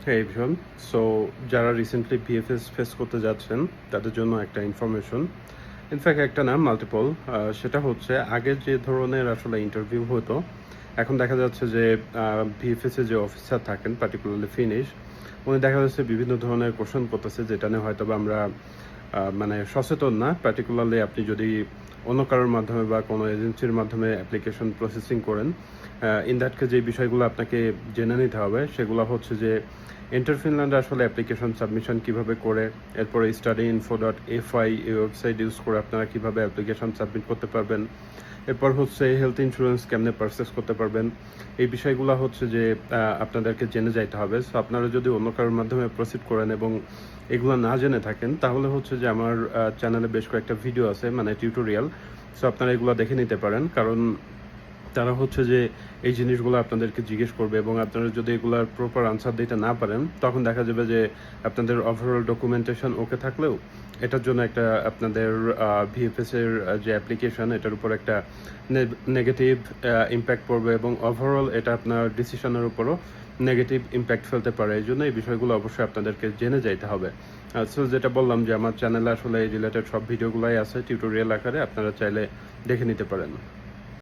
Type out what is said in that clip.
হ্যাঁ everyone, so যারা recently BFS face করতে যাচ্ছেন তাদের জন্য একটা ইনফরমেশন, ইনফ্যাক্ট একটা না মাল্টিপল। সেটা হচ্ছে আগে যে ধরনের আসলে ইন্টারভিউ হতো, এখন দেখা যাচ্ছে যে বিএফএসে যে অফিসার থাকেন পার্টিকুলারলি ফিনিশ, উনি দেখা যাচ্ছে বিভিন্ন ধরনের কোশ্চেন করতেছে যেটা নিয়ে হয়তো বা আমরা মানে সচেতন না। পার্টিকুলারলি আপনি যদি অন্য কারোর মাধ্যমে বা কোনো এজেন্সির মাধ্যমে অ্যাপ্লিকেশন প্রসেসিং করেন, ইন দ্যাট কেস যে বিষয়গুলো আপনাকে জেনে নিতে হবে সেগুলো হচ্ছে যে এন্টার ফিনল্যান্ডে আসলে অ্যাপ্লিকেশন সাবমিশন কিভাবে করে, এরপরে studyinfo.fi এই ওয়েবসাইট ইউজ করে আপনারা কিভাবে অ্যাপ্লিকেশন সাবমিট করতে পারবেন, এরপর হচ্ছে হেলথ ইন্স্যুরেন্স কেমনে পারচেস করতে পারবেন, এই বিষয়গুলো হচ্ছে যে আপনাদেরকে জেনে যাইতে হবে। সো আপনারা যদি অন্য কারোর মাধ্যমে প্রসিড করেন এবং এগুলো না জেনে থাকেন, তাহলে হচ্ছে যে আমার চ্যানেলে বেশ কয়েকটা ভিডিও আছে, মানে টিউটোরিয়াল। সো আপনারা এগুলো দেখে নিতে পারেন, কারণ তারা হচ্ছে যে এই জিনিসগুলো আপনাদেরকে জিজ্ঞেস করবে এবং আপনারা যদি এগুলার প্রপার আনসার দিতে না পারেন, তখন দেখা যাবে যে আপনাদের ওভারঅল ডকুমেন্টেশন ওকে থাকলেও এটার জন্য একটা আপনাদের ভিএফএস এর যে অ্যাপ্লিকেশন, এটার উপর একটা নেগেটিভ ইম্প্যাক্ট পড়বে এবং ওভারঅল এটা আপনার ডিসিশনের উপরও নেগেটিভ ইম্প্যাক্ট ফেলতে পারে। এই জন্য এই বিষয়গুলো অবশ্যই আপনাদেরকে জেনে যাইতে হবে। সো যেটা বললাম যে আমার চ্যানেলে আসলে এই রিলেটেড সব ভিডিওগুলাই আছে টিউটোরিয়াল আকারে, আপনারা চাইলে দেখে নিতে পারেন।